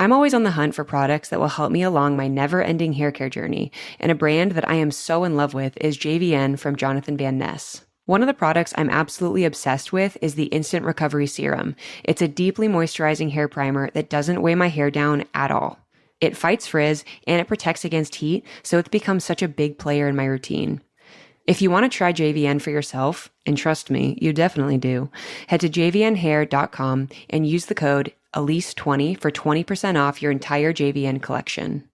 I'm always on the hunt for products that will help me along my never-ending hair care journey, and a brand that I am so in love with is JVN from Jonathan Van Ness. One of the products I'm absolutely obsessed with is the Instant Recovery Serum. It's a deeply moisturizing hair primer that doesn't weigh my hair down at all. It fights frizz and it protects against heat, so it's become such a big player in my routine. If you want to try JVN for yourself, and trust me, you definitely do, head to jvnhair.com and use the code Elyse20 for 20% off your entire JVN collection.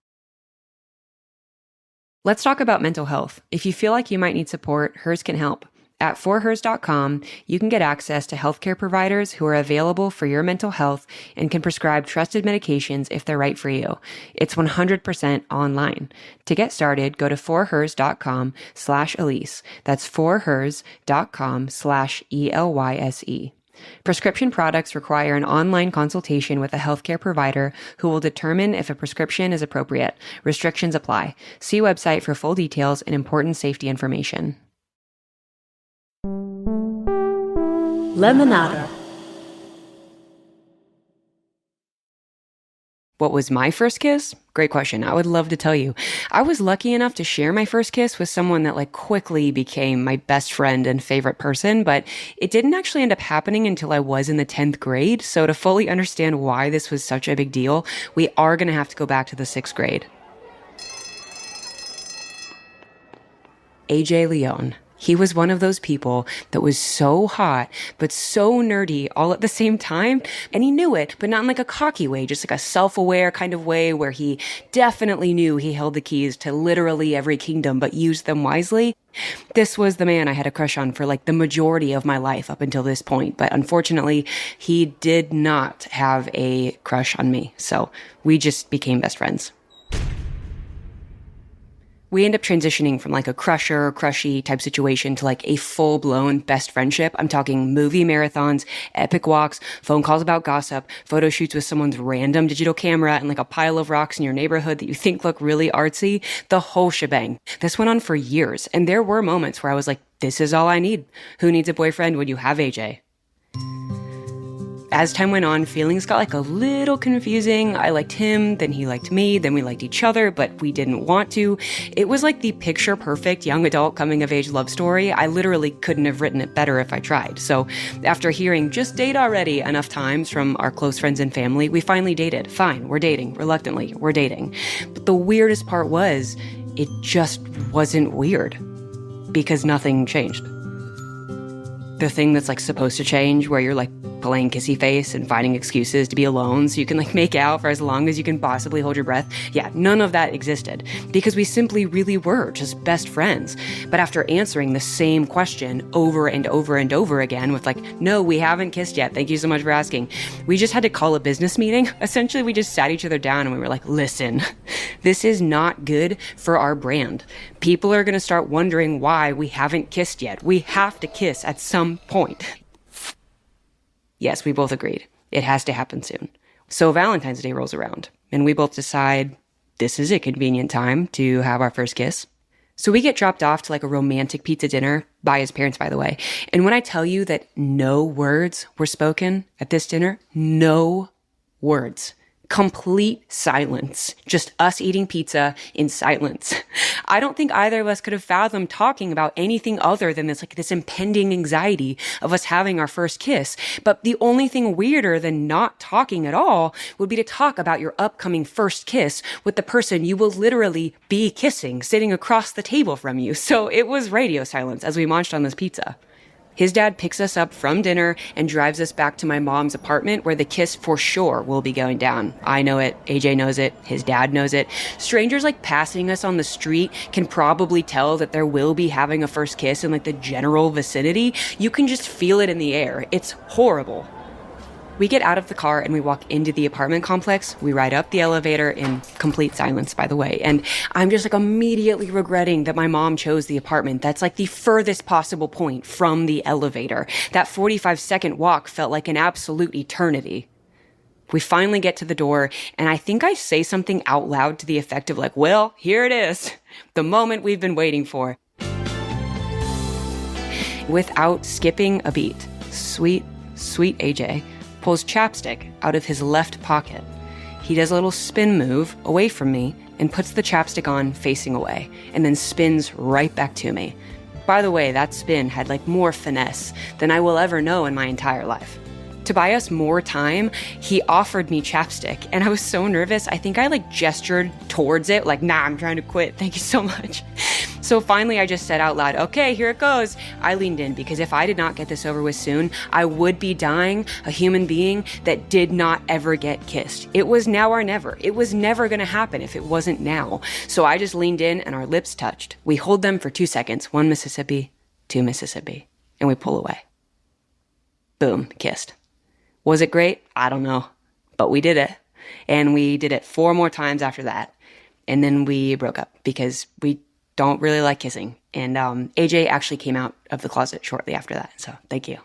Let's talk about mental health. If you feel like you might need support, Hers can help. At forhers.com, you can get access to healthcare providers who are available for your mental health and can prescribe trusted medications if they're right for you. It's 100% online. To get started, go to forhers.com/Elyse. That's forhers.com/ELYSE. Prescription products require an online consultation with a healthcare provider who will determine if a prescription is appropriate. Restrictions apply. See website for full details and important safety information. Lemonada. What was my first kiss? Great question. I would love to tell you. I was lucky enough to share my first kiss with someone that quickly became my best friend and favorite person, but it didn't actually end up happening until I was in the 10th grade. So to fully understand why this was such a big deal, we are going to have to go back to the 6th grade. AJ Leone. He was one of those people that was so hot, but so nerdy all at the same time. And he knew it, but not in a cocky way, just a self-aware kind of way where he definitely knew he held the keys to literally every kingdom, but used them wisely. This was the man I had a crush on for the majority of my life up until this point. But unfortunately, he did not have a crush on me. So we just became best friends. We end up transitioning from a crusher, crushy type situation to a full-blown best friendship. I'm talking movie marathons, epic walks, phone calls about gossip, photo shoots with someone's random digital camera, and a pile of rocks in your neighborhood that you think look really artsy. The whole shebang. This went on for years, and there were moments where I was like, this is all I need. Who needs a boyfriend when you have AJ? As time went on, feelings got a little confusing. I liked him, then he liked me, then we liked each other, but we didn't want to. It was the picture-perfect young adult coming-of-age love story. I literally couldn't have written it better if I tried. So after hearing just date already enough times from our close friends and family, we finally dated. Fine, we're dating. Reluctantly, we're dating. But the weirdest part was, it just wasn't weird. Because nothing changed. The thing that's supposed to change, where you're playing kissy face and finding excuses to be alone so you can make out for as long as you can possibly hold your breath. Yeah, none of that existed because we simply really were just best friends. But after answering the same question over and over and over again with no, we haven't kissed yet. Thank you so much for asking. We just had to call a business meeting. Essentially, we just sat each other down and we were listen, this is not good for our brand. People are going to start wondering why we haven't kissed yet. We have to kiss at some point. Yes, we both agreed. It has to happen soon. So Valentine's Day rolls around, and we both decide this is a convenient time to have our first kiss. So we get dropped off to a romantic pizza dinner by his parents, by the way. And when I tell you that no words were spoken at this dinner, no words. Complete silence. Just us eating pizza in silence. I don't think either of us could have fathomed talking about anything other than this impending anxiety of us having our first kiss. But the only thing weirder than not talking at all would be to talk about your upcoming first kiss with the person you will literally be kissing sitting across the table from you. So it was radio silence as we munched on this pizza. His dad picks us up from dinner and drives us back to my mom's apartment where the kiss for sure will be going down. I know it. AJ knows it. His dad knows it. Strangers passing us on the street can probably tell that there will be having a first kiss in the general vicinity. You can just feel it in the air. It's horrible. We get out of the car and we walk into the apartment complex. We ride up the elevator in complete silence, by the way. And I'm just immediately regretting that my mom chose the apartment. That's the furthest possible point from the elevator. That 45-second walk felt like an absolute eternity. We finally get to the door, and I think I say something out loud to the effect of well, here it is. The moment we've been waiting for. Without skipping a beat, sweet, sweet AJ pulls chapstick out of his left pocket. he does a little spin move away from me and puts the chapstick on facing away and then spins right back to me. By the way, that spin had like more finesse than I will ever know in my entire life. To buy us more time, he offered me chapstick, and I was so nervous. I think I like gestured towards it, like, nah, I'm trying to quit. Thank you so much. So finally, I just said out loud, okay, here it goes. I leaned in because if I did not get this over with soon, I would be dying a human being that did not ever get kissed. It was now or never. It was never going to happen if it wasn't now. So I just leaned in and our lips touched. We hold them for 2 seconds. 1 Mississippi, 2 Mississippi. And we pull away. Boom, kissed. Was it great? I don't know. But we did it. And we did it 4 more times after that. And then we broke up because we don't really like kissing. And AJ actually came out of the closet shortly after that. So thank you.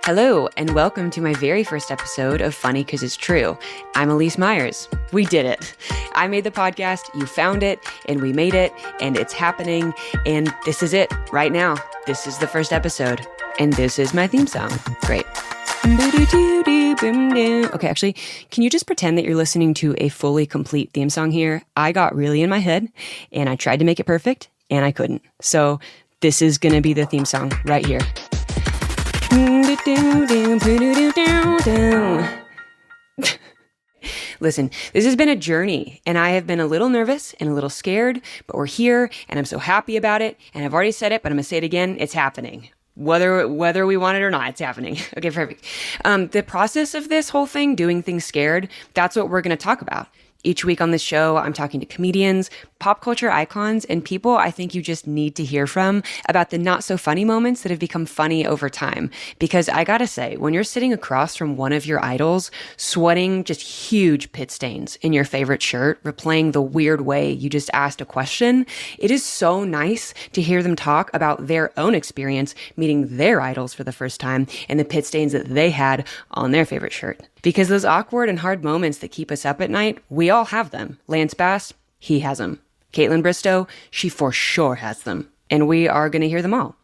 Hello, and welcome to my very first episode of Funny 'Cause It's True. I'm Elyse Myers. We did it. I made the podcast, you found it, and we made it, and it's happening, and this is it right now. This is the first episode. And this is my theme song. Great. Okay, actually, can you just pretend that you're listening to a fully complete theme song here? I got really in my head, and I tried to make it perfect, and I couldn't. So this is going to be the theme song right here. Listen, this has been a journey, and I have been a little nervous and a little scared, but we're here, and I'm so happy about it, and I've already said it, but I'm going to say it again. It's happening. Whether we want it or not, it's happening. Okay, perfect. The process of this whole thing, doing things scared, that's what we're going to talk about. Each week on this show, I'm talking to comedians, pop culture icons, and people I think you just need to hear from about the not so funny moments that have become funny over time. Because I gotta say, when you're sitting across from one of your idols, sweating just huge pit stains in your favorite shirt, replaying the weird way you just asked a question, it is so nice to hear them talk about their own experience meeting their idols for the first time and the pit stains that they had on their favorite shirt. Because those awkward and hard moments that keep us up at night, we all have them. Lance Bass, he has them. Caitlin Bristow, she for sure has them. And we are going to hear them all.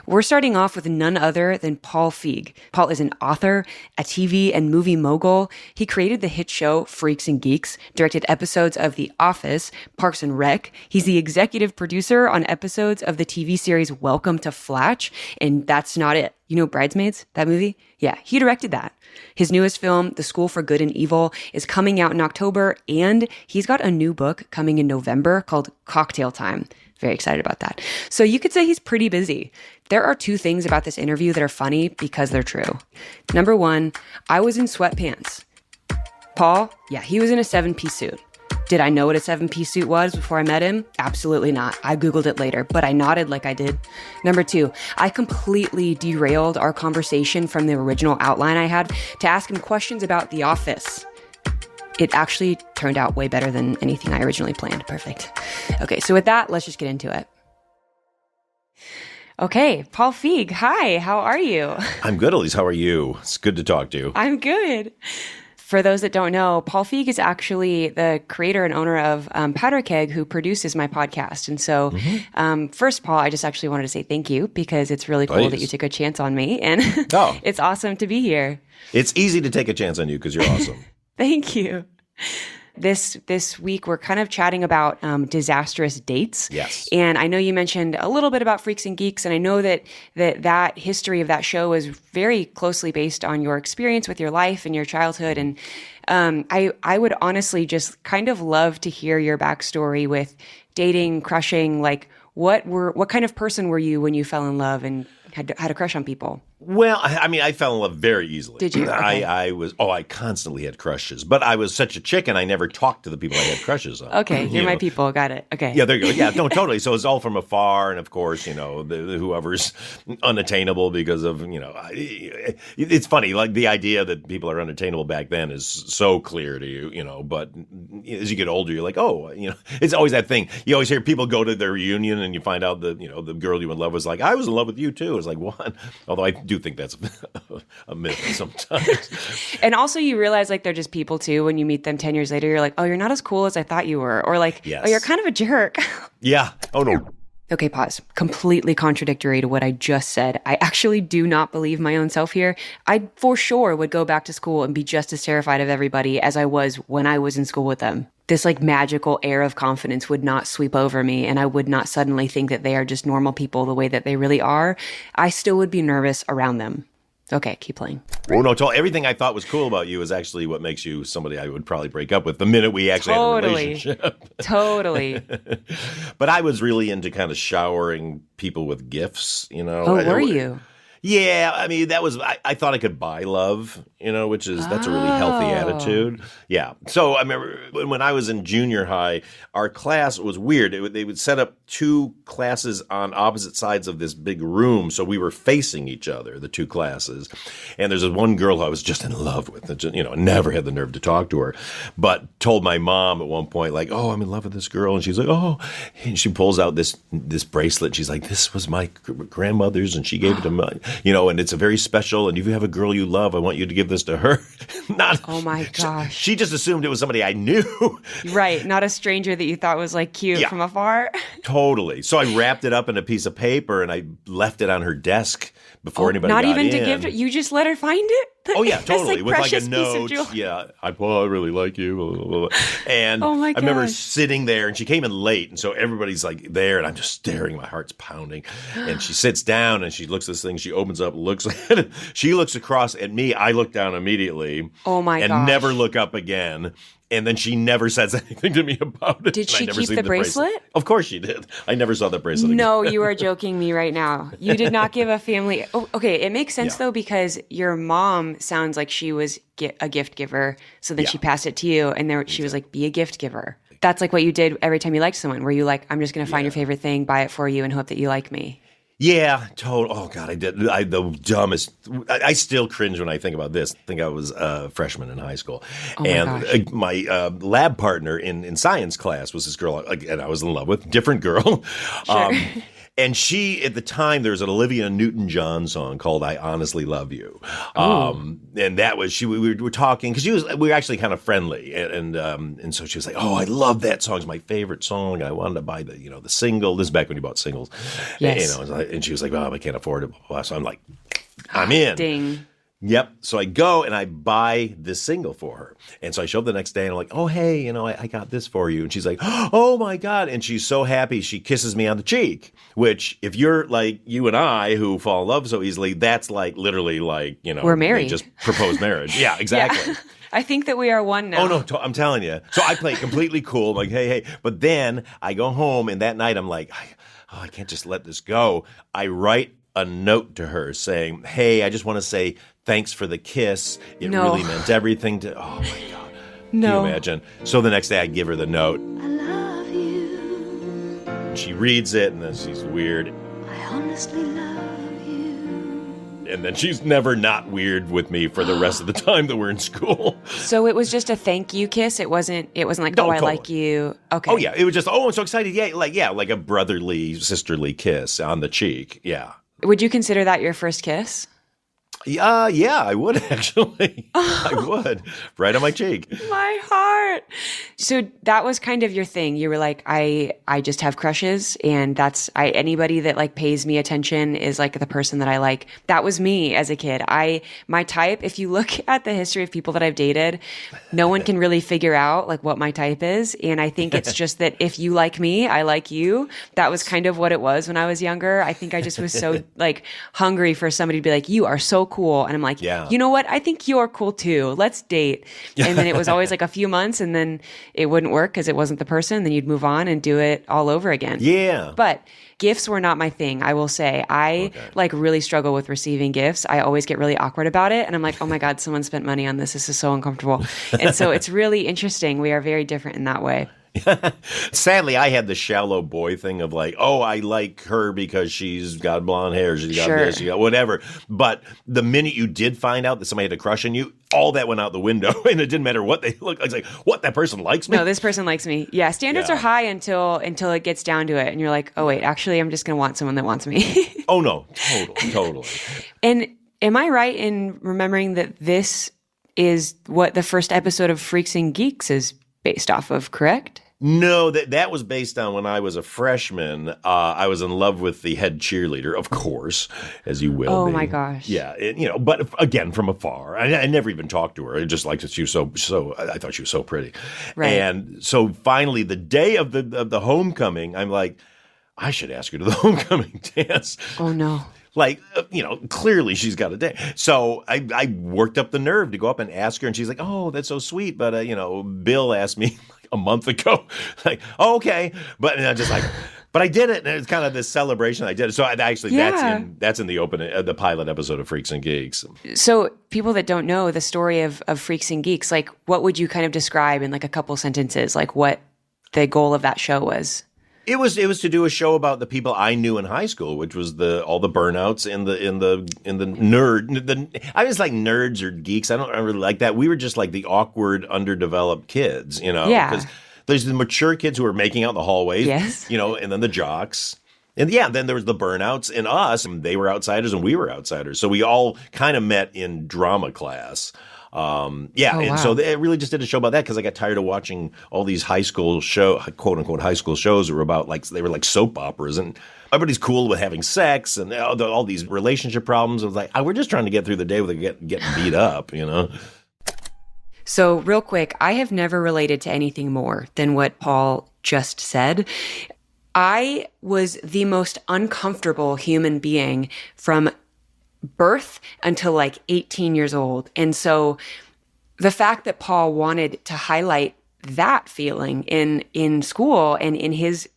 We're starting off with none other than Paul Feig. Paul is an author, a TV and movie mogul. He created the hit show Freaks and Geeks, directed episodes of The Office, Parks and Rec. He's the executive producer on episodes of the TV series Welcome to Flatch. And that's not it. You know Bridesmaids, that movie? Yeah, he directed that. His newest film, The School for Good and Evil, is coming out in October, and he's got a new book coming in November called Cocktail Time. Very excited about that. So you could say he's pretty busy. There are 2 things about this interview that are funny because they're true. Number 1, I was in sweatpants. Paul, yeah, he was in a 7-piece suit. Did I know what a 7-piece suit was before I met him? Absolutely not. I Googled it later, but I nodded like I did. Number 2, I completely derailed our conversation from the original outline I had to ask him questions about The Office. It actually turned out way better than anything I originally planned. Perfect. Okay, so with that, let's just get into it. Okay, Paul Feig, hi, how are you? I'm good, Elyse. How are you? It's good to talk to you. I'm good. For those that don't know, Paul Feig is actually the creator and owner of Powder Keg, who produces my podcast. And so, first, Paul, I just actually wanted to say thank you because it's really cool that you took a chance on me. And it's awesome to be here. It's easy to take a chance on you because you're awesome. Thank you. This week, we're kind of chatting about disastrous dates. Yes. And I know you mentioned a little bit about Freaks and Geeks, and I know that history of that show is very closely based on your experience with your life and your childhood. And I would honestly just kind of love to hear your backstory with dating, crushing, like what kind of person were you when you fell in love and had a crush on people? Well, I mean, I fell in love very easily. Did you? Okay. I constantly had crushes, but I was such a chicken, I never talked to the people I had crushes on. Okay, you're my people. Got it. Okay. Yeah, there you go. Yeah, no, totally. So it's all from afar, and of course, whoever's unattainable because of, it's funny, like the idea that people are unattainable back then is so clear to you, but as you get older, you're like, it's always that thing. You always hear people go to their reunion and you find out that, the girl you in love was like, I was in love with you too. It's like, what? Although I do think that's a myth sometimes. And also you realize like they're just people too. When you meet them 10 years later, you're like, oh, you're not as cool as I thought you were. Or like, yes. Oh, you're kind of a jerk. Yeah. Oh, no. Okay, pause. Completely contradictory to what I just said. I actually do not believe my own self here. I for sure would go back to school and be just as terrified of everybody as I was when I was in school with them. This like magical air of confidence would not sweep over me, and I would not suddenly think that they are just normal people the way that they really are. I still would be nervous around them. Okay, keep playing. Well, no, everything I thought was cool about you is actually what makes you somebody I would probably break up with the minute we actually had a relationship. Totally. But I was really into kind of showering people with gifts, you know. Oh, were you? Yeah, I mean, I thought I could buy love, you know, that's a really healthy attitude. Yeah. So I remember when I was in junior high, our class was weird. They would set up two classes on opposite sides of this big room. So we were facing each other, the two classes. And there's this one girl I was just in love with, you know, never had the nerve to talk to her, but told my mom at one point, like, oh, I'm in love with this girl. And she's like, oh, and she pulls out this bracelet. She's like, this was my grandmother's and she gave it to me. You know, and it's a very special, and if you have a girl you love, I want you to give this to her. Oh my gosh. She just assumed it was somebody I knew. Right. Not a stranger that you thought was like cute from afar. Totally. So I wrapped it up in a piece of paper and I left it on her desk before anybody got in. Not even to give it. You just let her find it? Oh, yeah, totally. With like a note. Yeah. I really like you. Blah, blah, blah. And oh my I remember sitting there and she came in late. And so everybody's like there and I'm just staring. My heart's pounding. And she sits down and she looks at this thing. She opens up, looks at it. She looks across at me. I look down immediately. Oh my gosh. And never look up again. And then she never says anything to me about it. Did she keep the bracelet? Of course she did. I never saw the bracelet again. No, you are joking me right now. You did not give a family. Oh, okay, it makes sense though because your mom sounds like she was a gift giver. So then she passed it to you and there she was like, be a gift giver. That's like what you did every time you liked someone. Were you like, I'm just going to find your favorite thing, buy it for you and hope that you like me? Yeah, total. Oh God, I did. The dumbest. I still cringe when I think about this. I think I was a freshman in high school, and my lab partner in science class was this girl, and I was in love with, different girl. Sure. And she, at the time, there was an Olivia Newton-John song called "I Honestly Love You," and that was we were talking because we were actually kind of friendly, and so she was like, "Oh, I love that song; it's my favorite song." I wanted to buy the single. This is back when you bought singles, yes. And she was like, "Oh, I can't afford it." Blah, blah, blah. So I'm like, "I'm in." Ding. Yep. So I go and I buy this single for her. And so I show up the next day and I'm like, oh, hey, I got this for you. And she's like, oh my God. And she's so happy. She kisses me on the cheek, which if you're like you and I who fall in love so easily, that's like literally like, we're married. They just proposed marriage. Yeah, exactly. Yeah. I think that we are one now. Oh, no, I'm telling you. So I play completely cool. I'm like, hey. But then I go home and that night I'm like, I can't just let this go. I write a note to her saying, hey, I just want to say thanks for the kiss. It really meant everything to, oh my God. No. Can you imagine? So the next day I give her the note. I love you. And she reads it and then she's weird. I honestly love you. And then she's never not weird with me for the rest of the time that we're in school. So it was just a thank you kiss. It wasn't like, I like you. Okay. Oh yeah. It was just, I'm so excited. Yeah. Like a brotherly, sisterly kiss on the cheek. Yeah. Would you consider that your first kiss? Yeah, I would actually. I would. Right on my cheek. My heart. So that was kind of your thing. You were like, I just have crushes and anybody that like pays me attention is like the person that I like. That was me as a kid. My type, if you look at the history of people that I've dated, no one can really figure out like what my type is. And I think it's just that if you like me, I like you. That was kind of what it was when I was younger. I think I just was so like hungry for somebody to be like, you are so cool. And I'm like, you know what? I think you're cool too. Let's date. And then it was always like a few months and then it wouldn't work because it wasn't the person. Then you'd move on and do it all over again. Yeah. But gifts were not my thing. I will say I like really struggle with receiving gifts. I always get really awkward about it. And I'm like, oh my God, someone spent money on this. This is so uncomfortable. And so it's really interesting. We are very different in that way. Sadly, I had the shallow boy thing of like, oh, I like her because she's got blonde hair, she's got this, she got whatever. But the minute you did find out that somebody had a crush on you, all that went out the window, and it didn't matter what they looked like. It's like, what, that person likes me? No, this person likes me. Yeah, standards are high until it gets down to it, and you're like, oh wait, actually, I'm just gonna want someone that wants me. Oh no, totally. And am I right in remembering that this is what the first episode of Freaks and Geeks is based off of? Correct? No, that was based on when I was a freshman. I was in love with the head cheerleader, of course, as you will Oh be. my gosh. Yeah, but again, from afar. I never even talked to her. I just liked that she was so. I thought she was so pretty. Right. And so finally, the day of the homecoming, I'm like, I should ask her to the homecoming dance. Oh no. Like, clearly she's got a day. So I worked up the nerve to go up and ask her, and she's like, "Oh, that's so sweet." But Bill asked me like a month ago. Like, oh, okay, but I'm just like, but I did it, and it's kind of this celebration. I did it. So that's in the pilot episode of Freaks and Geeks. So people that don't know the story of Freaks and Geeks, like what would you kind of describe in like a couple sentences, like what the goal of that show was? It was to do a show about the people I knew in high school, which was all the burnouts and the nerd. I was like nerds or geeks. I don't really like that. We were just like the awkward, underdeveloped kids, Yeah. Because there's the mature kids who are making out in the hallways, Yes. And then the jocks. And yeah, then there was the burnouts and us, and they were outsiders and we were outsiders. So we all kind of met in drama class. And wow. so they really just did a show about that because I got tired of watching all these high school quote unquote high school shows that were about they were like soap operas, and everybody's cool with having sex and all these relationship problems. I was like, we're just trying to get through the day without getting beat up, So real quick, I have never related to anything more than what Paul just said. I was the most uncomfortable human being from birth until like 18 years old. And so the fact that Paul wanted to highlight that feeling in school and in his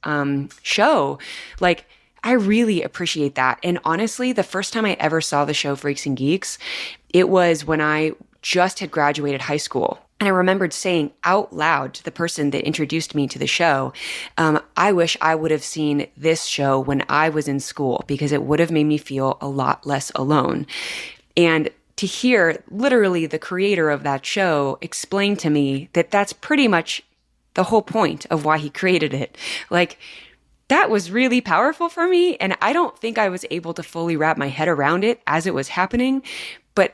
show, like I really appreciate that. And honestly, the first time I ever saw the show Freaks and Geeks, it was when I just had graduated high school. And I remembered saying out loud to the person that introduced me to the show, I wish I would have seen this show when I was in school because it would have made me feel a lot less alone. And to hear literally the creator of that show explain to me that that's pretty much the whole point of why he created it, like that was really powerful for me. And I don't think I was able to fully wrap my head around it as it was happening. But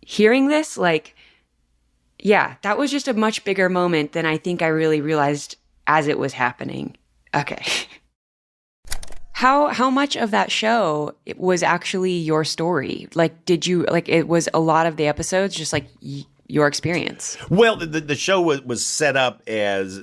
hearing this, yeah, that was just a much bigger moment than I think I really realized as it was happening. Okay. How much of that show was actually your story? Like, did you, it was a lot of the episodes just like your experience? Well, the show was set up as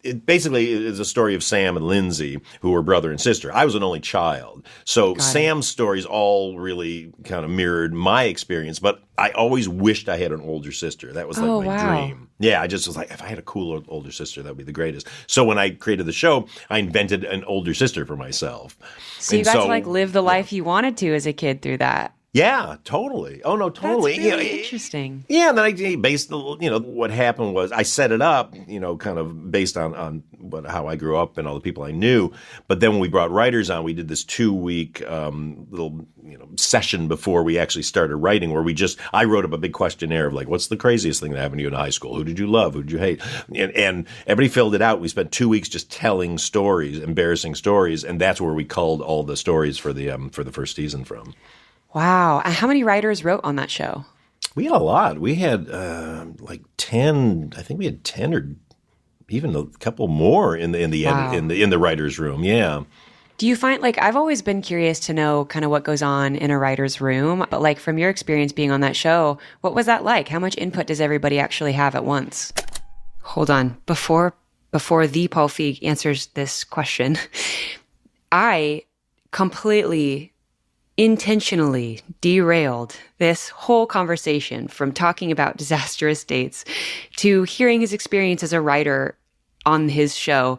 it basically is a story of Sam and Lindsay, who were brother and sister. I was an only child. So Sam's stories all really kind of mirrored my experience, but I always wished I had an older sister. That was like my dream. Yeah, I just was like, if I had a cool older sister, that would be the greatest. So when I created the show, I invented an older sister for myself. So you got to live the life you wanted to as a kid through that. Yeah, totally. Oh, no, totally. That's really interesting. Yeah, and then I based, what happened was I set it up, kind of based on how I grew up and all the people I knew. But then when we brought writers on, we did this 2-week little, session before we actually started writing where I wrote up a big questionnaire of like, what's the craziest thing that happened to you in high school? Who did you love? Who did you hate? And everybody filled it out. We spent 2 weeks just telling stories, embarrassing stories. And that's where we culled all the stories for the first season from. Wow. And how many writers wrote on that show? We had a lot. We had 10. I think we had 10 or even a couple more in the writer's room. Yeah. Do you find I've always been curious to know kind of what goes on in a writer's room, but from your experience being on that show, what was that like? How much input does everybody actually have at once? Hold on. Before the Paul Feig answers this question, I completely intentionally derailed this whole conversation from talking about disastrous dates to hearing his experience as a writer on his show,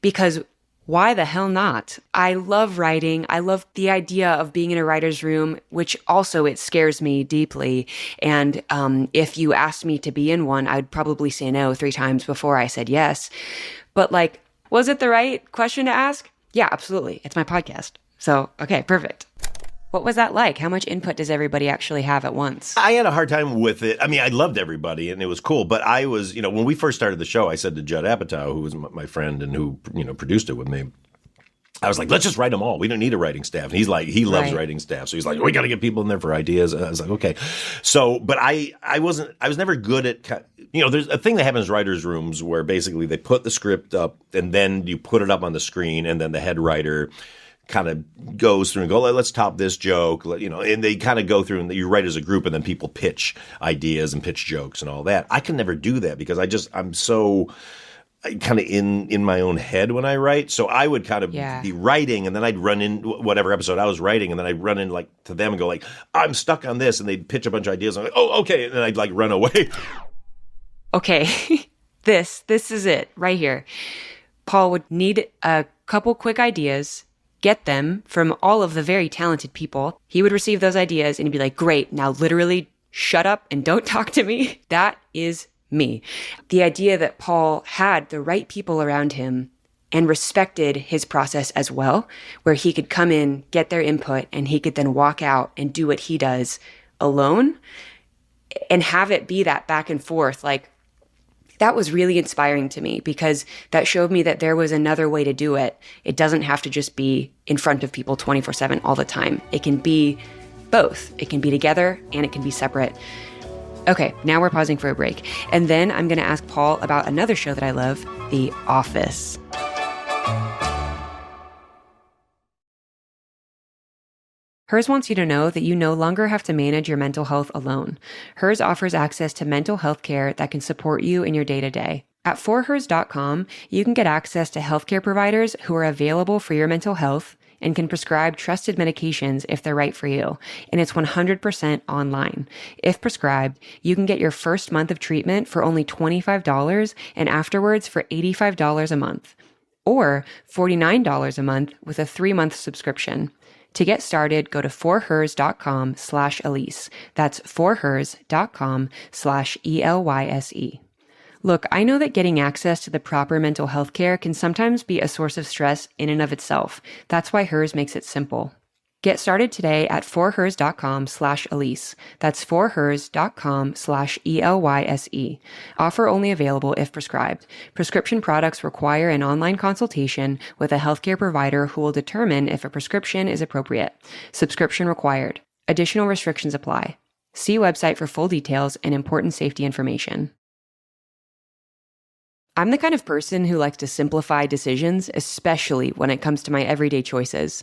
because why the hell not? I love writing. I love the idea of being in a writer's room, which also it scares me deeply. And if you asked me to be in one, I'd probably say no 3 times before I said yes. But was it the right question to ask? Yeah, absolutely. It's my podcast. So, okay, perfect. What was that like? How much input does everybody actually have at once? I had a hard time with it. I mean, I loved everybody and it was cool, but I was, when we first started the show, I said to Judd Apatow, who was my friend and who, produced it with me, I was like, let's just write them all. We don't need a writing staff. And he's like, he loves Right. writing staff. So he's like, we got to get people in there for ideas. And I was like, okay. So, but I was never good at, there's a thing that happens in writers' rooms where basically they put the script up and then you put it up on the screen and then the head writer kind of goes through and go, let's top this joke, and they kind of go through and you write as a group and then people pitch ideas and pitch jokes and all that. I can never do that because I'm so kind of in my own head when I write. So I would kind of be writing and then I'd run in whatever episode I was writing and then I'd run in like to them and go like, I'm stuck on this. And they'd pitch a bunch of ideas. And I'm like, oh, okay. And then I'd like run away. Okay, this is it right here. Paul would need a couple quick ideas, get them from all of the very talented people. He would receive those ideas and he'd be like, great, now literally shut up and don't talk to me. That is me. The idea that Paul had the right people around him and respected his process as well, where he could come in, get their input, and he could then walk out and do what he does alone and have it be that back and forth. Like, that was really inspiring to me because that showed me that there was another way to do it. It doesn't have to just be in front of people 24/7 all the time. It can be both. It can be together and it can be separate. Okay, now we're pausing for a break. And then I'm going to ask Paul about another show that I love, The Office. Hers wants you to know that you no longer have to manage your mental health alone. Hers offers access to mental health care that can support you in your day-to-day. At forhers.com, you can get access to healthcare providers who are available for your mental health and can prescribe trusted medications if they're right for you. And it's 100% online. If prescribed, you can get your first month of treatment for only $25 and afterwards for $85 a month, or $49 a month with a 3-month subscription. To get started, go to forhers.com/Elyse. That's forhers.com/ELYSE. Look, I know that getting access to the proper mental health care can sometimes be a source of stress in and of itself. That's why Hers makes it simple. Get started today at forhers.com/Elyse. That's forhers.com/ELYSE. Offer only available if prescribed. Prescription products require an online consultation with a healthcare provider who will determine if a prescription is appropriate. Subscription required. Additional restrictions apply. See website for full details and important safety information. I'm the kind of person who likes to simplify decisions, especially when it comes to my everyday choices.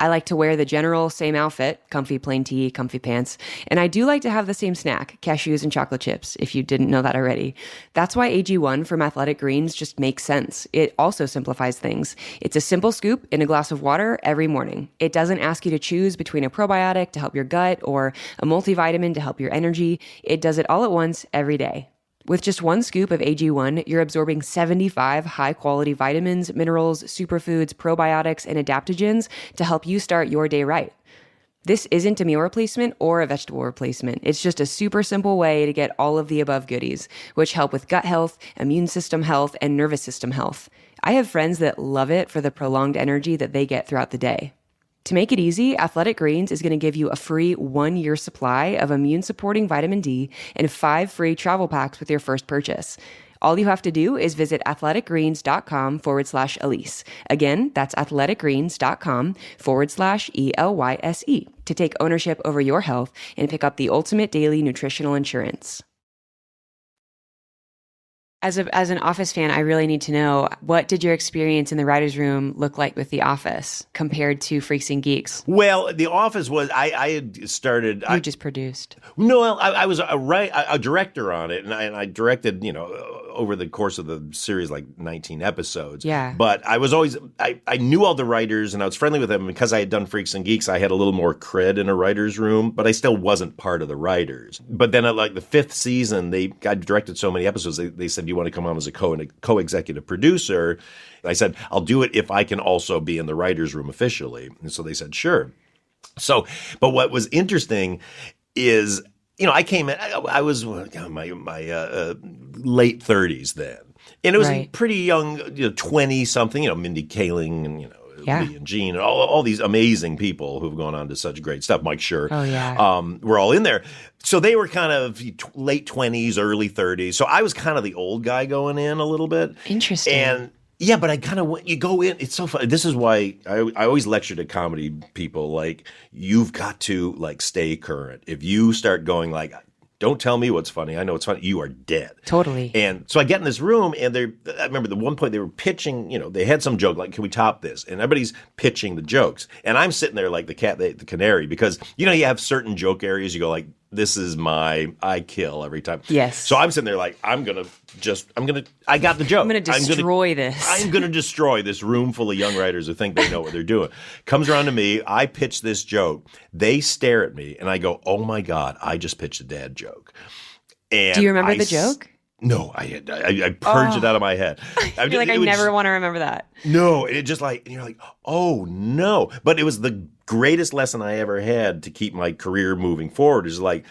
I like to wear the general same outfit, comfy plain tee, comfy pants, and I do like to have the same snack, cashews and chocolate chips, if you didn't know that already. That's why AG1 from Athletic Greens just makes sense. It also simplifies things. It's a simple scoop in a glass of water every morning. It doesn't ask you to choose between a probiotic to help your gut or a multivitamin to help your energy. It does it all at once every day. With just one scoop of AG1, you're absorbing 75 high-quality vitamins, minerals, superfoods, probiotics, and adaptogens to help you start your day right. This isn't a meal replacement or a vegetable replacement. It's just a super simple way to get all of the above goodies, which help with gut health, immune system health, and nervous system health. I have friends that love it for the prolonged energy that they get throughout the day. To make it easy, Athletic Greens is going to give you a free 1-year supply of immune-supporting vitamin D and 5 free travel packs with your first purchase. All you have to do is visit athleticgreens.com/Elyse. Again, that's athleticgreens.com/ELYSE to take ownership over your health and pick up the ultimate daily nutritional insurance. As an Office fan, I really need to know, what did your experience in the writer's room look like with The Office compared to Freaks and Geeks? Well, The Office was, I had started. You just produced. No, I was a director on it, and I directed, over the course of the series, like 19 episodes. Yeah. But I was always, I knew all the writers, and I was friendly with them. Because I had done Freaks and Geeks, I had a little more cred in a writer's room, but I still wasn't part of the writers. But then at like the 5th season, I directed so many episodes, they said, do you want to come on as a co-executive producer? I said, I'll do it if I can also be in the writer's room officially. And so they said, sure. So, but what was interesting is, I came in, I was my late 30s then. And it was Right. pretty young, 20-something, Mindy Kaling and, Yeah. Lee and Gene and all these amazing people who've gone on to such great stuff. Mike Schur. Oh, yeah. We're all in there. So they were kind of late 20s, early 30s. So I was kind of the old guy going in a little bit. Interesting. And Yeah, but I kind of you go in. It's so funny. This is why I always lecture to comedy people. Like, you've got to like stay current. If you start going like, don't tell me what's funny, I know it's funny, you are dead. Totally. And so I get in this room, and I remember the one point they were pitching. They had some joke like, can we top this? And everybody's pitching the jokes, and I'm sitting there like the canary, because you have certain joke areas you go like, this is I kill every time. Yes. So I'm sitting there like, I got the joke. I'm going to destroy this. I'm going to destroy this room full of young writers who think they know what they're doing. Comes around to me, I pitch this joke. They stare at me, and I go, oh my God, I just pitched a dad joke. And do you remember the joke? No, I purged it out of my head. I feel like I never want to remember that. No, it just like, and you're like, oh no. But it was the greatest lesson I ever had to keep my career moving forward, is like,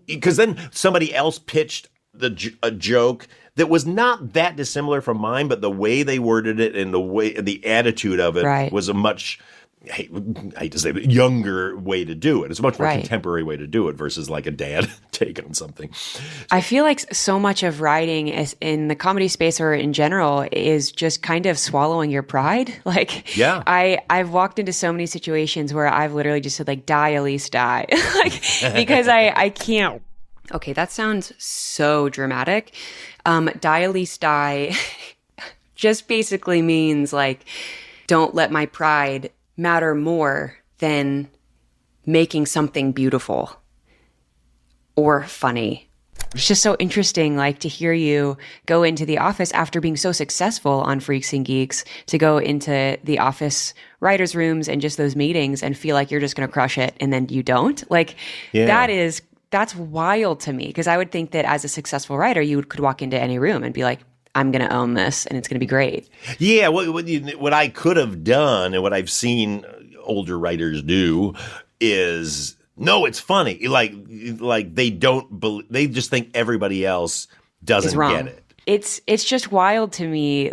because then somebody else pitched a joke that was not that dissimilar from mine, but the way they worded it and the attitude of it was a much, I hate to say it, younger way to do it. It's a much more contemporary way to do it versus like a dad take on something. I feel like so much of writing is in the comedy space or in general is just kind of swallowing your pride. Like, yeah, I've walked into so many situations where I've literally just said like, die, Elyse, die. Like, because I can't. Okay, that sounds so dramatic. Die, Elyse, die just basically means like, don't let my pride matter more than making something beautiful or funny. It's just so interesting, like, to hear you go into the office after being so successful on Freaks and Geeks, to go into the office writers' rooms and just those meetings and feel like you're just going to crush it, and then you don't. Like, that's wild to me, because I would think that as a successful writer, you could walk into any room and be like, I'm going to own this, and it's going to be great. Yeah, what I could have done, and what I've seen older writers do, is, no, it's funny. Like they don't they just think everybody else doesn't get it. It's just wild to me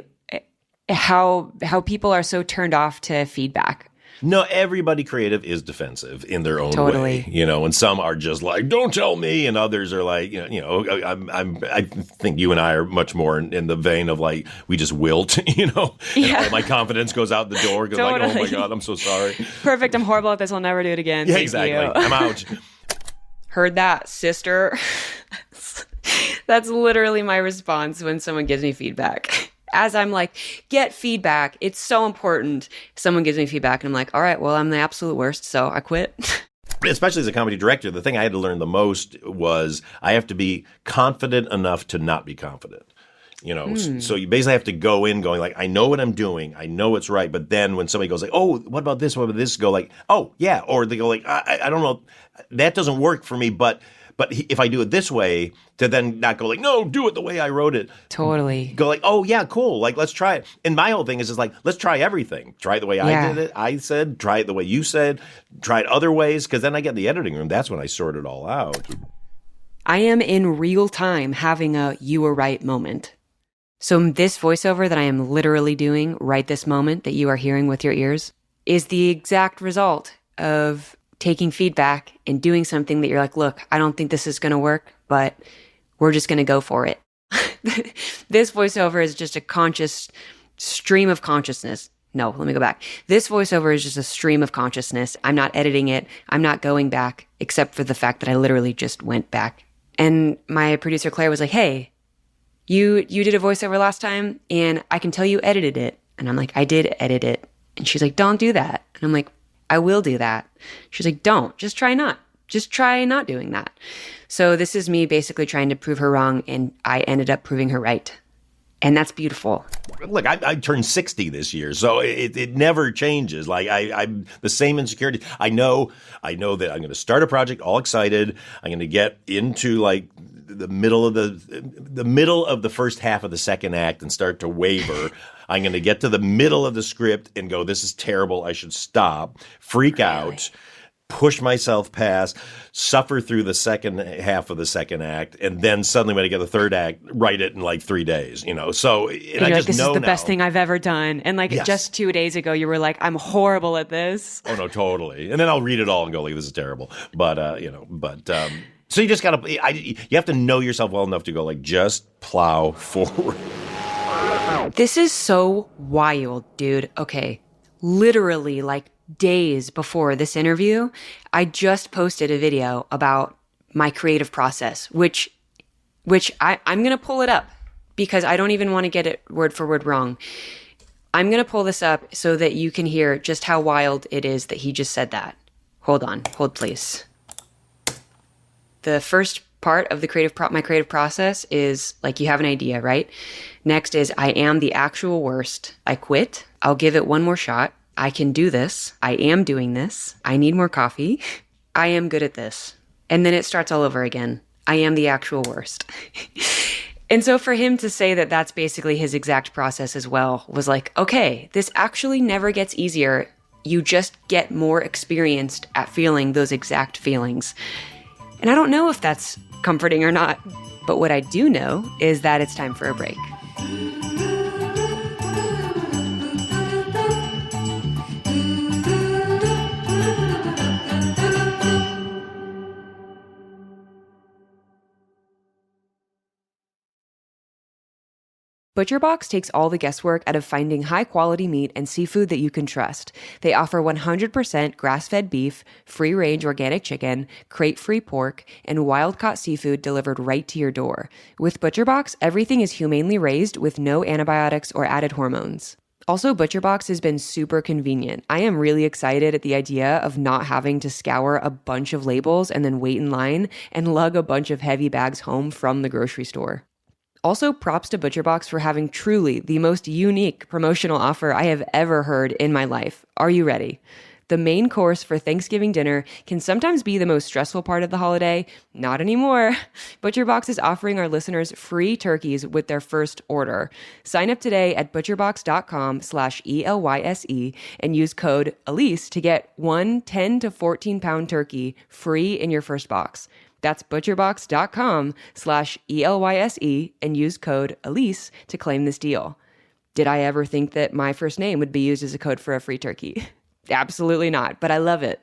how people are so turned off to feedback. No, everybody creative is defensive in their own way, and some are just like, don't tell me. And others are like, I think you and I are much more in the vein of like, we just wilt, and all my confidence goes out the door because like, oh my God, I'm so sorry. Perfect. I'm horrible at this. I'll never do it again. Yeah, Thank exactly. you. I'm out. Heard that, sister. That's literally my response when someone gives me feedback. As I'm like, get feedback. It's so important. Someone gives me feedback and I'm like, all right, well, I'm the absolute worst, so I quit. Especially as a comedy director, the thing I had to learn the most was I have to be confident enough to not be confident. So you basically have to go in going like, I know what I'm doing. I know it's right. But then when somebody goes like, oh, what about this? What about this? Go like, oh, yeah. Or they go like, I don't know. That doesn't work for me. But if I do it this way, to then not go like, no, do it the way I wrote it. Totally. Go like, oh, yeah, cool. Like, let's try it. And my whole thing is just like, let's try everything. Try it the way I did it. I said, try it the way you said. Try it other ways. Because then I get in the editing room. That's when I sort it all out. I am in real time having a you were right moment. So this voiceover that I am literally doing right this moment that you are hearing with your ears is the exact result of taking feedback and doing something that you're like, look, I don't think this is going to work, but we're just going to go for it. This voiceover is just a conscious stream of consciousness. No, let me go back. This voiceover is just a stream of consciousness. I'm not editing it. I'm not going back, except for the fact that I literally just went back. And my producer, Claire, was like, hey, you did a voiceover last time, and I can tell you edited it. And I'm like, I did edit it. And she's like, don't do that. And I'm like, I will do that. She's like, don't. Just try not. Just try not doing that. So this is me basically trying to prove her wrong, and I ended up proving her right. And that's beautiful. Look, I turned 60 this year, so it never changes. Like I'm the same insecurity. I know that I'm going to start a project all excited. I'm going to get into like the middle of the first half of the second act and start to waver. I'm going to get to the middle of the script and go, this is terrible. I should stop, freak out, push myself past, suffer through the second half of the second act, and then suddenly when I get the third act, write it in like 3 days, So and you're I like, just this know is the now. best thing I've ever done. And like just 2 days ago, you were like, I'm horrible at this. Oh no, totally. And then I'll read it all and go, like, this is terrible. But so you just gotta, you have to know yourself well enough to go like, just plow forward. This is so wild, dude. Okay. Literally, like days before this interview, I just posted a video about my creative process, which I'm going to pull it up because I don't even want to get it word for word wrong. I'm going to pull this up so that you can hear just how wild it is that he just said that. Hold on. Hold, please. The first part of my creative process is like you have an idea, right? Next is I am the actual worst. I quit. I'll give it one more shot. I can do this. I am doing this. I need more coffee. I am good at this. And then it starts all over again. I am the actual worst. And so for him to say that that's basically his exact process as well was like, okay, this actually never gets easier. You just get more experienced at feeling those exact feelings. And I don't know if that's comforting or not, but what I do know is that it's time for a break. ButcherBox takes all the guesswork out of finding high-quality meat and seafood that you can trust. They offer 100% grass-fed beef, free-range organic chicken, crate-free pork, and wild-caught seafood delivered right to your door. With ButcherBox, everything is humanely raised with no antibiotics or added hormones. Also, ButcherBox has been super convenient. I am really excited at the idea of not having to scour a bunch of labels and then wait in line and lug a bunch of heavy bags home from the grocery store. Also, props to ButcherBox for having truly the most unique promotional offer I have ever heard in my life. Are you ready? The main course for Thanksgiving dinner can sometimes be the most stressful part of the holiday. Not anymore. ButcherBox is offering our listeners free turkeys with their first order. Sign up today at butcherbox.com/ELYSE and use code Elyse to get one 10 to 14 pound turkey free in your first box. That's butcherbox.com/ELYSE and use code Elyse to claim this deal. Did I ever think that my first name would be used as a code for a free turkey? Absolutely not, but I love it.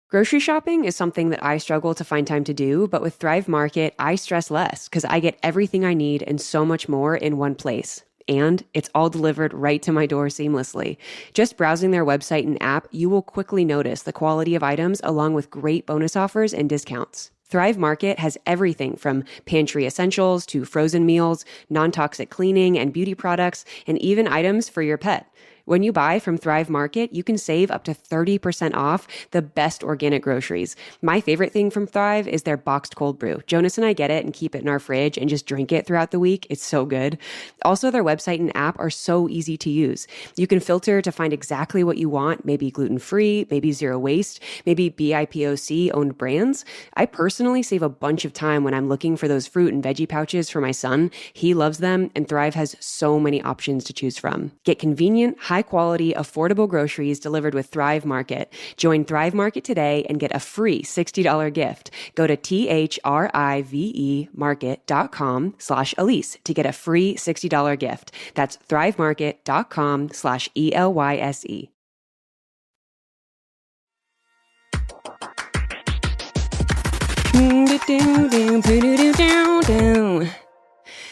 Grocery shopping is something that I struggle to find time to do, but with Thrive Market, I stress less because I get everything I need and so much more in one place. And it's all delivered right to my door seamlessly. Just browsing their website and app, you will quickly notice the quality of items along with great bonus offers and discounts. Thrive Market has everything from pantry essentials to frozen meals, non-toxic cleaning and beauty products, and even items for your pet. When you buy from Thrive Market, you can save up to 30% off the best organic groceries. My favorite thing from Thrive is their boxed cold brew. Jonas and I get it and keep it in our fridge and just drink it throughout the week. It's so good. Also, their website and app are so easy to use. You can filter to find exactly what you want, maybe gluten-free, maybe zero waste, maybe BIPOC owned brands. I personally save a bunch of time when I'm looking for those fruit and veggie pouches for my son. He loves them, and Thrive has so many options to choose from. Get convenient, high-quality, affordable groceries delivered with Thrive Market. Join Thrive Market today and get a free $60 gift. Go to thrivemarket.com/Elyse to get a free $60 gift. That's thrivemarket.com/ELYSE.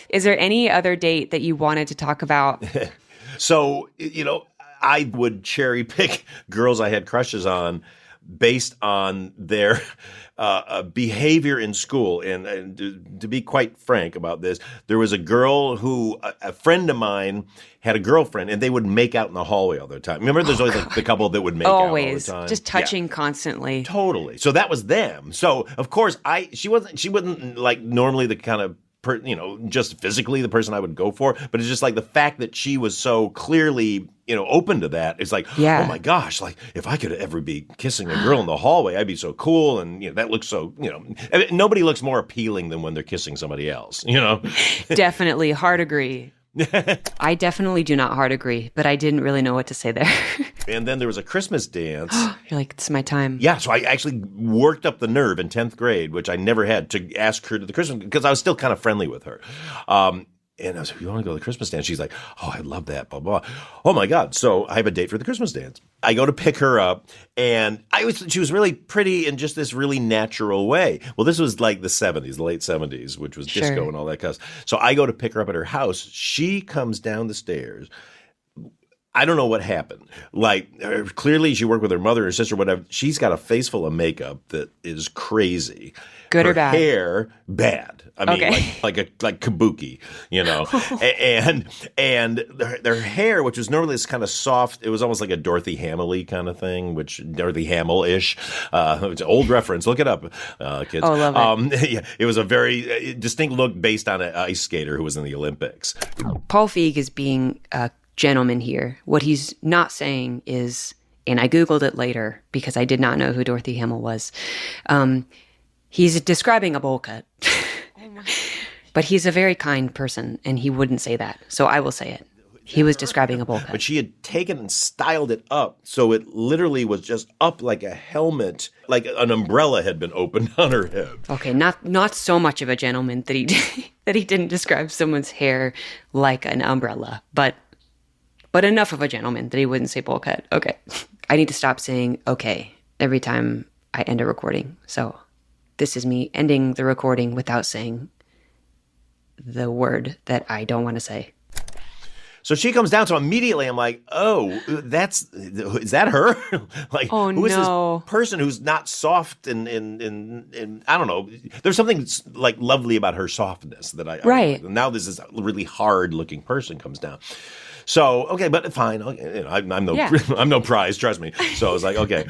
Is there any other date that you wanted to talk about? So, I would cherry pick girls I had crushes on based on their behavior in school. And to be quite frank about this, there was a girl who, a friend of mine had a girlfriend, and they would make out in the hallway all the time. Remember, there's always like the couple that would make out all the time. Just touching constantly. Totally. So that was them. So of course, she wasn't like normally the kind of just physically the person I would go for, but it's just like the fact that she was so clearly, open to that. It's like, oh my gosh, like if I could ever be kissing a girl in the hallway, I'd be so cool. And that looks so, nobody looks more appealing than when they're kissing somebody else, Definitely. Hard agree. I definitely do not hard agree, but I didn't really know what to say there. And then there was a Christmas dance. You're like, it's my time. Yeah, so I actually worked up the nerve in 10th grade, which I never had, to ask her to the Christmas, because I was still kind of friendly with her. And I was like, you want to go to the Christmas dance? She's like, oh, I love that, blah, blah. Oh, my God. So I have a date for the Christmas dance. I go to pick her up, and she was really pretty in just this really natural way. Well, this was like the 70s, the late 70s, which was disco and all that kind of stuff. So I go to pick her up at her house. She comes down the stairs. I don't know what happened. Like, clearly she worked with her mother or sister, whatever. She's got a face full of makeup that is crazy. Good her or bad? Hair, bad. I mean, Okay. like kabuki, you know. and their hair, which was normally this kind of soft, it was almost like a Dorothy Hamill-y kind of thing, which Dorothy Hamill-ish. It's an old reference. Look it up, kids. Oh, love it. Yeah, it was a very distinct look based on an ice skater who was in the Olympics. Paul Feig is being a gentleman here. What he's not saying is, and I Googled it later because I did not know who Dorothy Hamill was. He's describing a bowl cut. But he's a very kind person, and he wouldn't say that. So I will say it. He was describing a bowl cut. But she had taken and styled it up, so it literally was just up like a helmet, like an umbrella had been opened on her head. Okay, not so much of a gentleman that he that he didn't describe someone's hair like an umbrella, but enough of a gentleman that he wouldn't say bowl cut. Okay, I need to stop saying okay every time I end a recording. So this is me ending the recording without saying the word that I don't want to say. So she comes down, so immediately I'm like, oh, is that her? Like, Oh, who is no. this person who's not soft and I don't know. There's something like lovely about her softness that I Right. now this is a really hard looking person comes down. So, okay, but fine. Okay, you know, I'm no prize, trust me. So I was like, okay.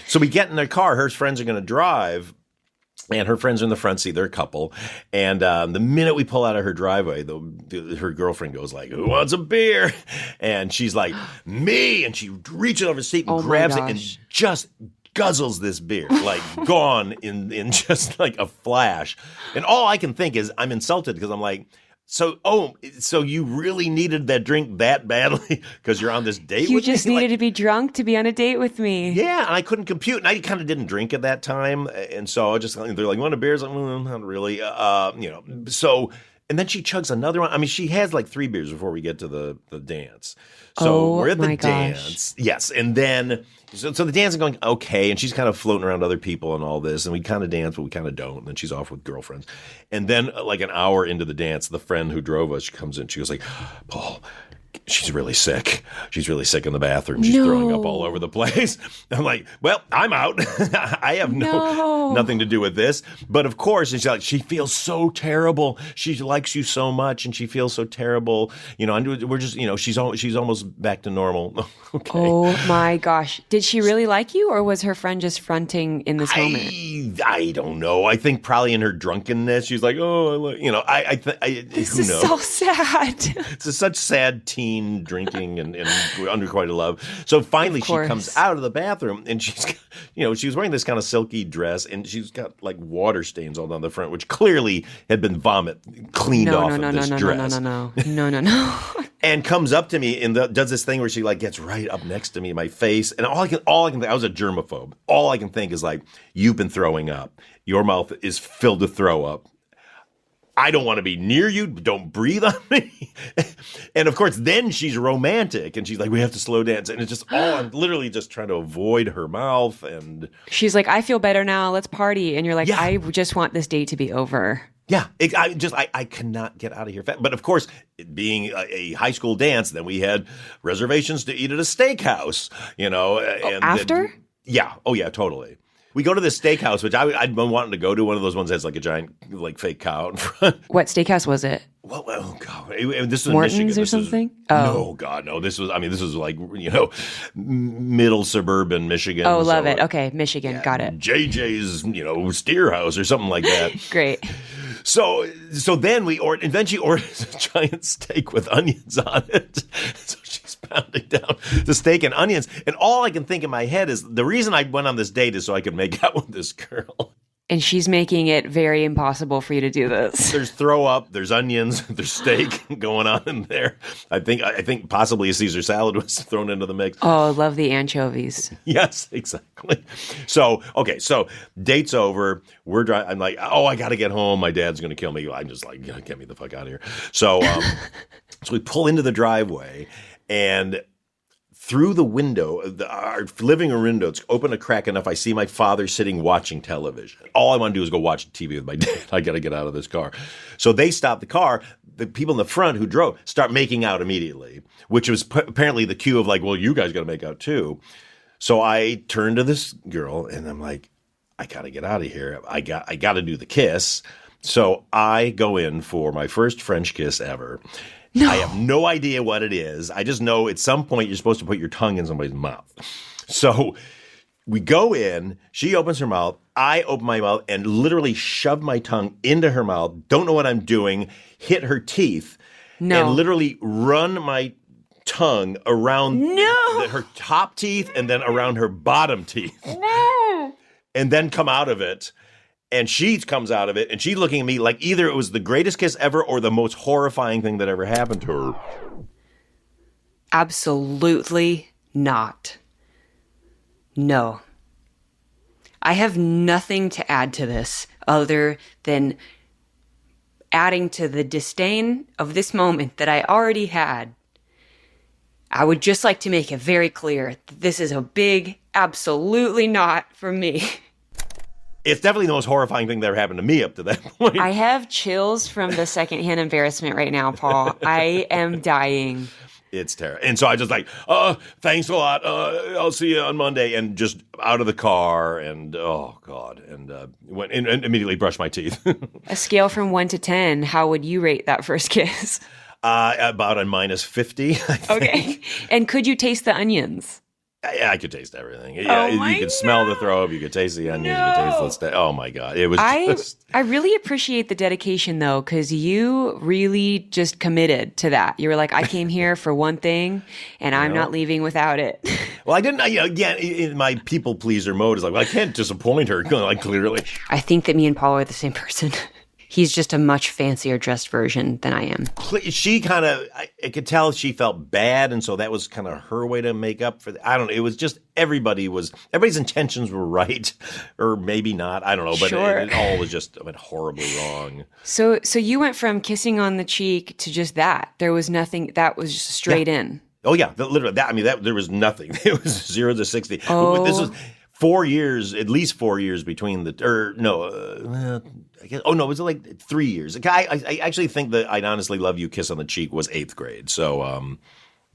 So we get in their car. Her friends are going to drive. And her friends are in the front seat. They're a couple. And the minute we pull out of her driveway, her girlfriend goes like, who wants a beer? And she's like, me. And she reaches over the seat and grabs it and just guzzles this beer, like gone in just like a flash. And all I can think is I'm insulted because I'm like, so you really needed that drink that badly because you're on this date You with me? just needed to be drunk to be on a date with me. Yeah, and I couldn't compute, and I kind of didn't drink at that time, and so I just they're like, "Want a beer?" I was like, not really, you know. So, and then she chugs another one. I mean, she has like 3 beers before we get to the dance. So we're at the dance, yes, and then so the dance is going okay, and she's kind of floating around other people and all this, and we kind of dance, but we kind of don't. And then she's off with girlfriends, and then like an hour into the dance, the friend who drove us comes in. She goes like, Paul, she's really sick. She's really sick in the bathroom. She's throwing up all over the place. I'm like, well, I'm out. I have nothing to do with this. But of course, and she's like, she feels so terrible. She likes you so much, and she feels so terrible. You know, and we're just, you know, she's almost back to normal. Okay. Oh my gosh. Did she really like you, or was her friend just fronting in this moment? I don't know. I think probably in her drunkenness, she's like, oh, you know, This who is knows? so sad. It's such sad teen drinking and unrequited love. So finally she comes out of the bathroom and she's, you know, she was wearing this kind of silky dress and she's got like water stains all down the front, which clearly had been vomit cleaned off of this dress. No. And comes up to me and does this thing where she like gets right up next to me, my face. And all I can think, I was a germaphobe. All I can think is like, you've been throwing up. Your mouth is filled with throw up. I don't want to be near you. Don't breathe on me. And of course, then she's romantic and she's like, we have to slow dance. And it's just I'm literally just trying to avoid her mouth. And she's like, I feel better now. Let's party. And you're like, I just want this date to be over. Yeah, I cannot get out of here. But of course, it being a high school dance, then we had reservations to eat at a steakhouse, you know. And after? Yeah. Oh, yeah, totally. We go to this steakhouse, which I'd been wanting to go to. One of those ones that has like a giant like fake cow in front. What steakhouse was it? Well, oh God, this was Morton's in Michigan. or something? No, God, no. This was like, you know, middle suburban Michigan. Oh, love it. Okay, Michigan, got it. JJ's, you know, steer house or something like that. Great. So then she orders a giant steak with onions on it. So she's pounding down the steak and onions. And all I can think in my head is the reason I went on this date is so I could make out with this girl. And she's making it very impossible for you to do this. There's throw up, there's onions, there's steak going on in there. I think possibly a Caesar salad was thrown into the mix. Oh, I love the anchovies. Yes, exactly. So date's over. We're driving. I'm like, oh, I got to get home. My dad's going to kill me. I'm just like, get me the fuck out of here. So, so we pull into the driveway, and through the window, our living room window, it's open a crack enough. I see my father sitting watching television. All I want to do is go watch TV with my dad. I got to get out of this car. So they stop the car. The people in the front who drove start making out immediately, which was apparently the cue of like, well, you guys got to make out too. So I turn to this girl and I'm like, I got to get out of here. I got to do the kiss. So I go in for my first French kiss ever. No. I have no idea what it is. I just know at some point you're supposed to put your tongue in somebody's mouth. So we go in, she opens her mouth, I open my mouth and literally shove my tongue into her mouth, don't know what I'm doing, hit her teeth, and literally run my tongue around her top teeth and then around her bottom teeth. No. And then come out of it. And she comes out of it, and she's looking at me like either it was the greatest kiss ever or the most horrifying thing that ever happened to her. Absolutely not. No. I have nothing to add to this other than adding to the disdain of this moment that I already had. I would just like to make it very clear that this is a big absolutely not for me. It's definitely the most horrifying thing that ever happened to me up to that point. I have chills from the secondhand embarrassment right now, Paul. I am dying. It's terrible. And so I just like, thanks a lot. I'll see you on Monday. And just out of the car and, oh, God. And went and immediately brushed my teeth. A scale from 1 to 10, how would you rate that first kiss? About a -50, I think. Okay. And could you taste the onions? I could taste everything. Yeah, you could smell the throw up. You could taste the onions. You could taste the steak. Oh my God, it was. I really appreciate the dedication though, because you really just committed to that. You were like, I came here for one thing, and I'm not leaving without it. Well, I didn't. Again, in my people pleaser mode, is like, well, I can't disappoint her. Like clearly, I think that me and Paul are the same person. He's just a much fancier dressed version than I am. She kind of, I could tell she felt bad, and so that was kind of her way to make up for I don't know. It was just everybody's intentions were right, or maybe not. I don't know, but it all was just went horribly wrong. So you went from kissing on the cheek to just that. There was nothing. That was just straight in. Oh yeah, literally. There was nothing. It was 0 to 60. Oh. This was 4 years, at least 4 years between I guess, it was like 3 years. I actually think that I'd honestly love you kiss on the cheek was 8th grade. So I'm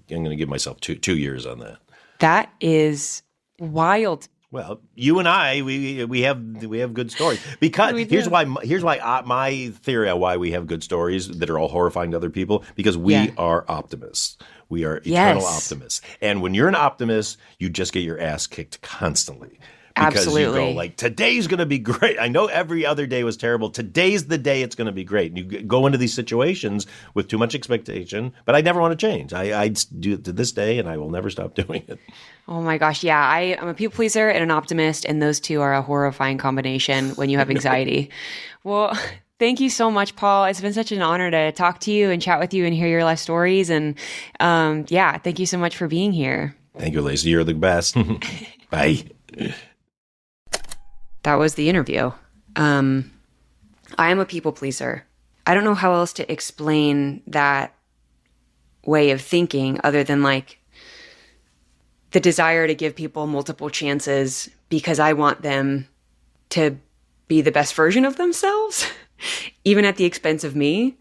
going to give myself 2 years on that. That is wild. Well, you and I, we have good stories because here's why my theory on why we have good stories that are all horrifying to other people, because we are optimists. We are eternal optimists. And when you're an optimist, you just get your ass kicked constantly. Because Absolutely. You go like, today's going to be great. I know every other day was terrible. Today's the day it's going to be great. And you go into these situations with too much expectation, but I never want to change. I do it to this day, and I will never stop doing it. Oh my gosh, yeah. I'm a people pleaser and an optimist, and those two are a horrifying combination when you have anxiety. Well, thank you so much, Paul. It's been such an honor to talk to you and chat with you and hear your life stories. And thank you so much for being here. Thank you, Elyse. You're the best. Bye. That was the interview. I am a people pleaser. I don't know how else to explain that way of thinking other than like the desire to give people multiple chances because I want them to be the best version of themselves, even at the expense of me,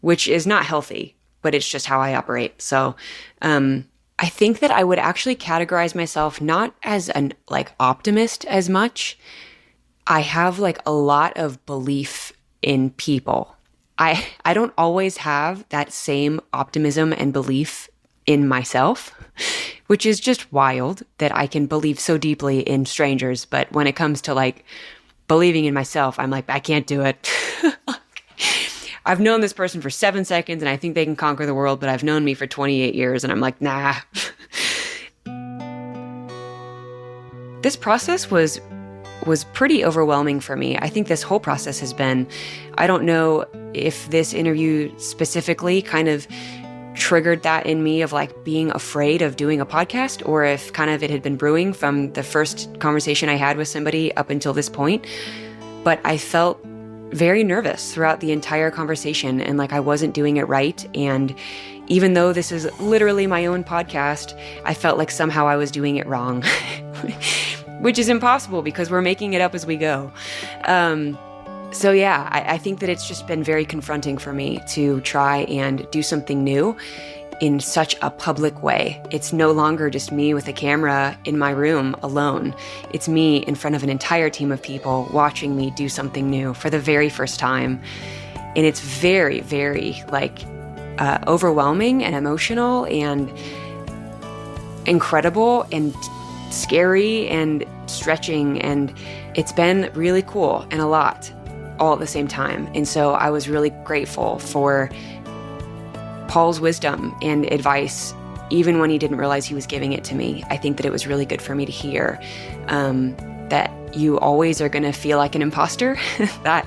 which is not healthy, but it's just how I operate. So, I think that I would actually categorize myself not as an optimist as much. I have a lot of belief in people. I don't always have that same optimism and belief in myself, which is just wild that I can believe so deeply in strangers. But when it comes to believing in myself, I'm like, I can't do it. I've known this person for 7 seconds and I think they can conquer the world, but I've known me for 28 years and I'm like, nah. This process was was pretty overwhelming for me. I think this whole process has been, I don't know if this interview specifically kind of triggered that in me of like being afraid of doing a podcast, or if kind of it had been brewing from the first conversation I had with somebody up until this point. But I felt very nervous throughout the entire conversation and like I wasn't doing it right. And even though this is literally my own podcast, I felt like somehow I was doing it wrong, which is impossible because we're making it up as we go. So yeah, I think that it's just been very confronting for me to try and do something new in such a public way. It's no longer just me with a camera in my room alone. It's me in front of an entire team of people watching me do something new for the very first time. And it's very, very overwhelming and emotional and incredible and scary and stretching. And it's been really cool and a lot all at the same time. And so I was really grateful for Paul's wisdom and advice, even when he didn't realize he was giving it to me. I think that it was really good for me to hear that you always are going to feel like an imposter, that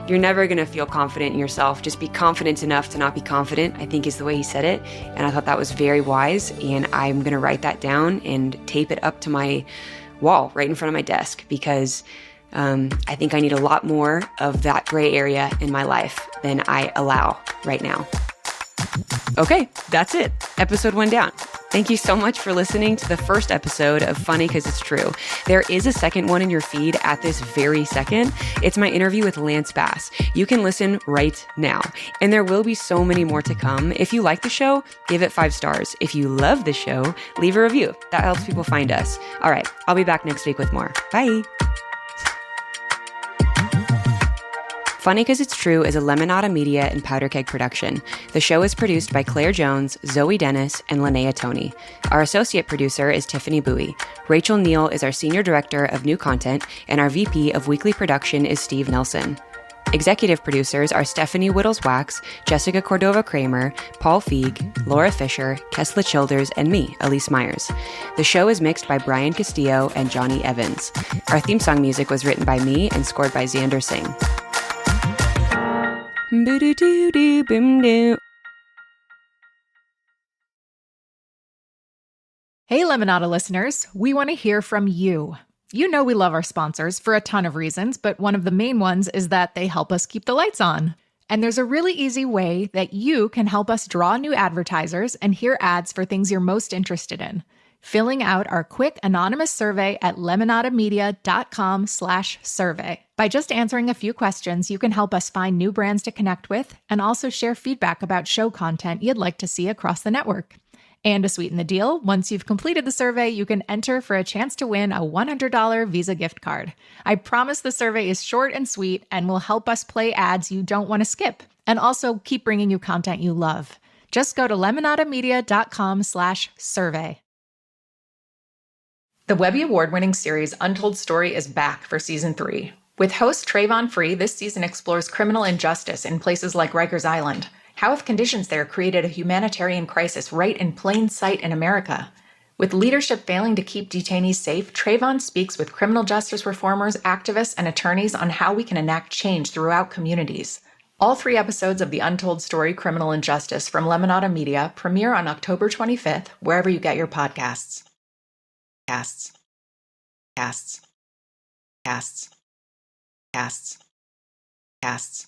you're never going to feel confident in yourself. Just be confident enough to not be confident, I think is the way he said it. And I thought that was very wise. And I'm going to write that down and tape it up to my wall right in front of my desk, because I think I need a lot more of that gray area in my life than I allow right now. Okay, that's it. Episode 1 down. Thank you so much for listening to the first episode of Funny 'Cause It's True. There is a second one in your feed at this very second. It's my interview with Lance Bass. You can listen right now. And there will be so many more to come. If you like the show, give it 5 stars. If you love the show, leave a review. That helps people find us. All right, I'll be back next week with more. Bye. Funny 'Cause It's True is a Lemonada Media and Powder Keg production. The show is produced by Claire Jones, Zoe Dennis, and Linnea Tony. Our associate producer is Tiffany Bowie. Rachel Neal is our senior director of new content, and our VP of weekly production is Steve Nelson. Executive producers are Stephanie Whittles-Wax, Jessica Cordova-Kramer, Paul Feig, Laura Fisher, Kesla Childers, and me, Elyse Myers. The show is mixed by Brian Castillo and Johnny Evans. Our theme song music was written by me and scored by Xander Singh. Hey, Lemonada listeners, we want to hear from you. You know we love our sponsors for a ton of reasons, but one of the main ones is that they help us keep the lights on. And there's a really easy way that you can help us draw new advertisers and hear ads for things you're most interested in. Filling out our quick anonymous survey at lemonadamedia.com/survey. By just answering a few questions, you can help us find new brands to connect with and also share feedback about show content you'd like to see across the network. And to sweeten the deal, once you've completed the survey, you can enter for a chance to win a $100 Visa gift card. I promise the survey is short and sweet and will help us play ads you don't want to skip and also keep bringing you content you love. Just go to lemonadamedia.com/survey. The Webby Award-winning series Untold Story is back for Season 3. With host Trayvon Free, this season explores criminal injustice in places like Rikers Island. How have conditions there created a humanitarian crisis right in plain sight in America? With leadership failing to keep detainees safe, Trayvon speaks with criminal justice reformers, activists, and attorneys on how we can enact change throughout communities. All 3 episodes of the Untold Story Criminal Injustice from Lemonada Media premiere on October 25th, wherever you get your podcasts. Casts. Casts. Casts. Casts. Casts.